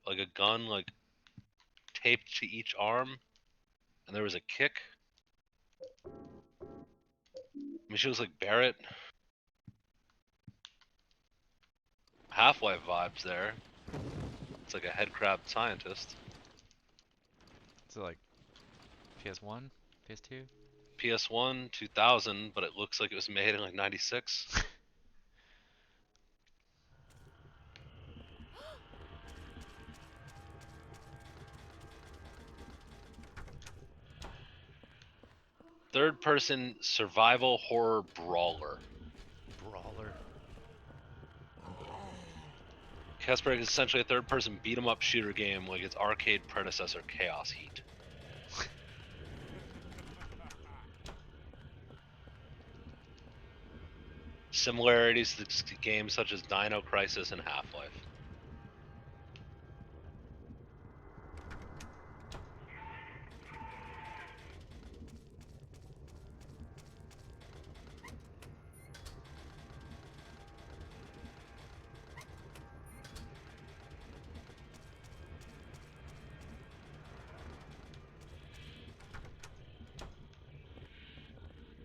like a gun, like, taped to each arm, and there was a kick. I mean, she looks like Barrett. Half-Life vibes there. It's like a headcrab scientist. Is it like PS1, PS2? PS1, 2000, but it looks like it was made in like 96. Third person survival horror brawler. Brawler. Chaos Break is essentially a third person beat 'em up shooter game like its arcade predecessor Chaos Heat. Similarities to games such as Dino Crisis and Half-Life.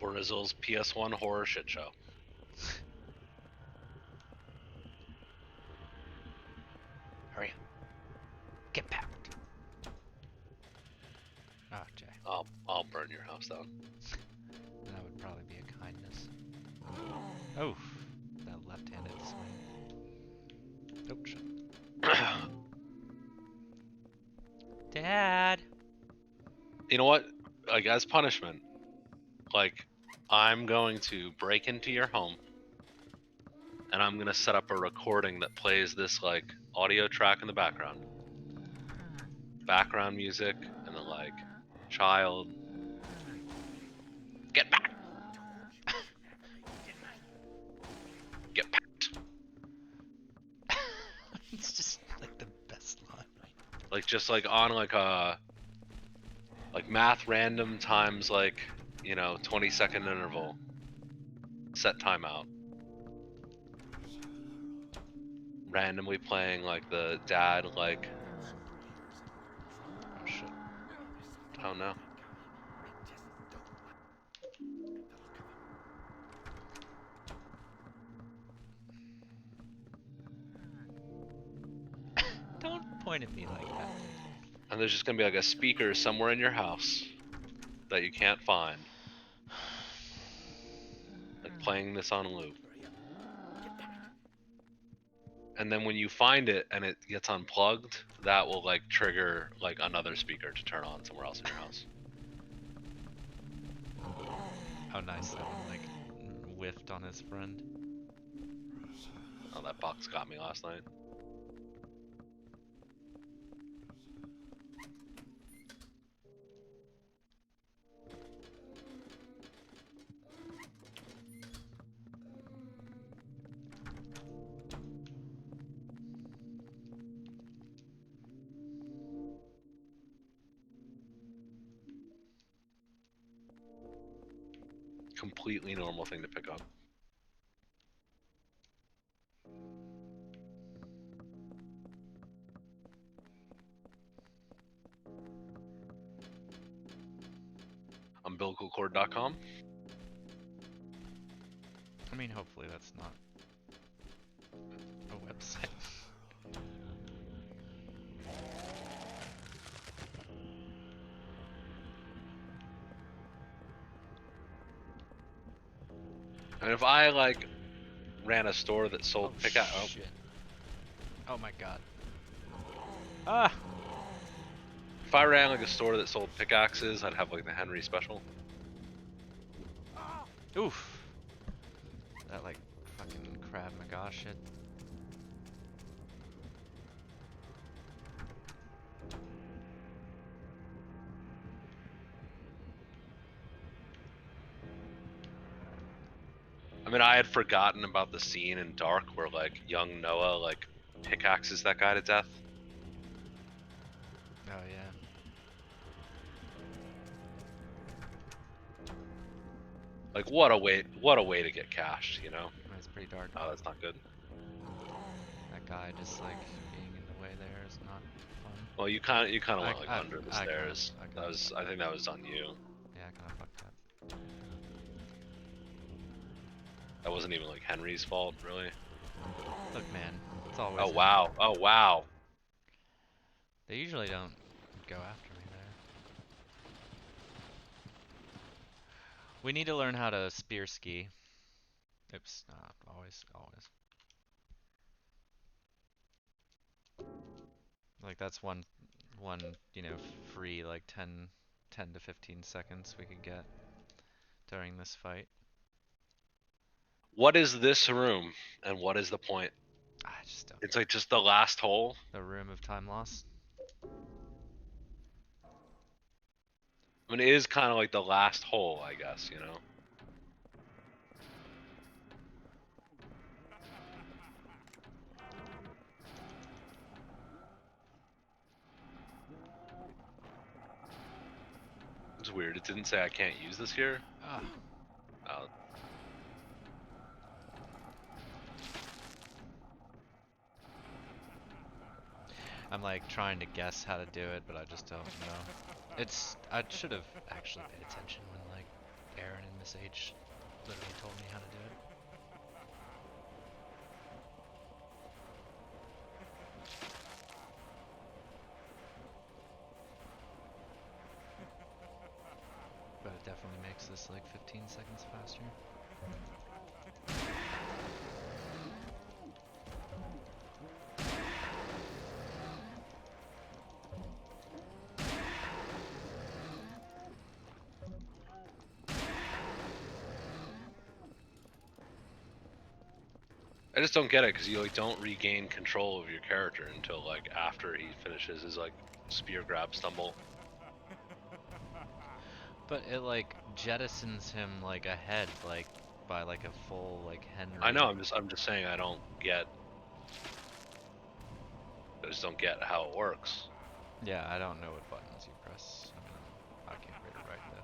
Bornizel's PS1 horror shit show. Hurry up. Get packed. Oh, Jay. I'll burn your house down. That would probably be a kindness. Oh, that left-handed swing. Oh, shit. Dad! You know what? Like, as punishment, like, I'm going to break into your home and I'm gonna set up a recording that plays this like audio track in the background music, and then like child get back, get packed, It's just like the best line. like just like on like a like math random times like 20-second interval, set timeout, randomly playing like the dad like Oh, shit. I don't know. Don't point at me like that. And there's just gonna be like a speaker somewhere in your house that you can't find, like playing this on loop. And then when you find it and it gets unplugged, that will like trigger like another speaker to turn on somewhere else in your house. Oh, nice. That one, like, whiffed on his friend. Oh, that box got me last night. completely normal thing to pick up. Umbilicalcord.com. I mean, hopefully that's not a website. I mean, if I like ran a store that sold pickaxe, Shit. Oh my god. Ah! if I ran like a store that sold pickaxes, I'd have like the Henry special. Oof. That like fucking Krav Maga shit. I mean, I had forgotten about the scene in Dark where like young Noah like pickaxes that guy to death. Oh yeah. Like what a way to get cashed, you know? That's pretty dark. Oh, that's not good. That guy just like being in the way there is not fun. Well, you kind of I- went like I- under the I kinda- stairs. I kinda That was, fucked I think that was on you. Yeah, I kinda fucked up. That wasn't even like Henry's fault, really. Look, man, it's always. Oh wow, oh wow. They usually don't go after me there. We need to learn how to spear ski. Oops, always. Like that's one, you know, free like 10 to 15 seconds we could get during this fight. What is this room, and what is the point? I just don't. It's like just the last hole. The room of time loss. I mean, it is kind of like the last hole, I guess. You know. It's weird. It didn't say I can't use this here. Ah. Oh. I'm like trying to guess how to do it, but I just don't know. I should have actually paid attention when like Aaron and Miss H literally told me how to do it. But it definitely makes this like 15 seconds faster. I just don't get it because you like don't regain control of your character until like after he finishes his like spear grab stumble. But it like jettisons him like ahead like by like a full like Henry. I know. I'm just saying I don't get. I just don't get how it works. Yeah, I don't know what buttons you press. I mean, I can't read it right though.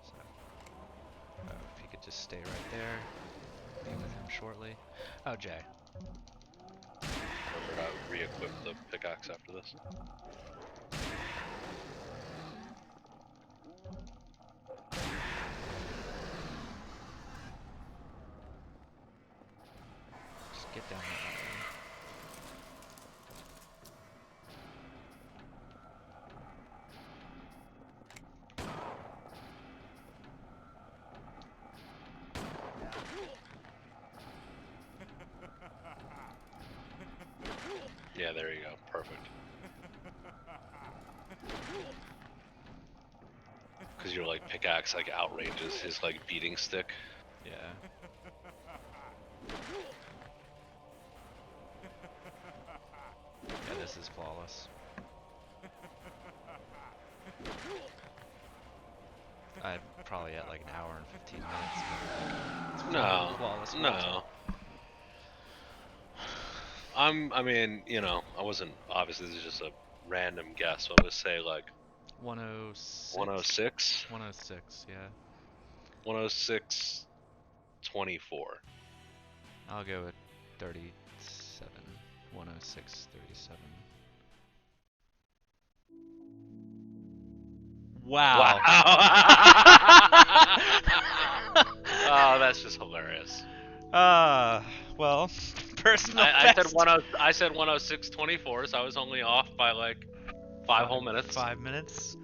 So, if you could just stay right there, be with him shortly. Oh, Jay. Remember to re-equip the pickaxe after this. Just get down that ladder. Yeah, there you go. Perfect. Because your like pickaxe like outranges his like beating stick. Yeah. Yeah, this is flawless. I'd probably at like an hour and 15 minutes. But No, flawless. no. I mean, you know, I wasn't, obviously this is just a random guess, so I'm gonna say like 106. 106. 106, yeah. 106.24. I'll go with 37. 106.37. Wow. Oh, that's just hilarious. Well, personal I said best. 10. I said 106.24, so I was only off by like 5 whole minutes. 5 minutes.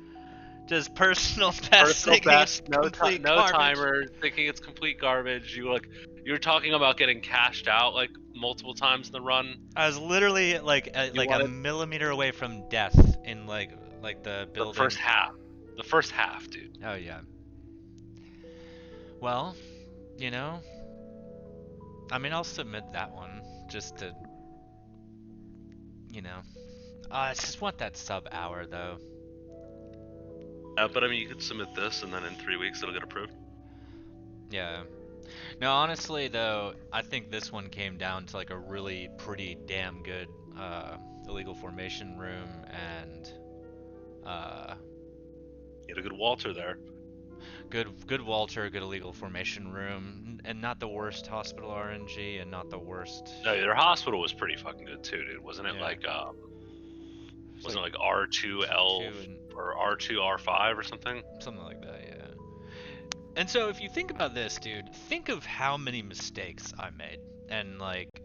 Just personal best Personal thinking best, it's complete no garbage. timer, thinking it's complete garbage. You were talking about getting cashed out like multiple times in the run. I was literally like You a wanted millimeter away from death in like the the building. first half. The first half, dude. Oh yeah. Well, you know, I mean, I'll submit that one just to, you know, I just want that sub hour though. But I mean, you could submit this, and then in 3 weeks it'll get approved. Yeah. No, honestly though, I think this one came down to like a really pretty damn good illegal formation room and You had a good Walter there. good Walter, good illegal formation room, and not the worst hospital RNG, and not the worst. No, their hospital was pretty fucking good too, dude. Wasn't it Yeah. like It's wasn't it like R2L two and or R2R5 or something? something like that, yeah. And so if you think about this, dude, think of how many mistakes I made, and like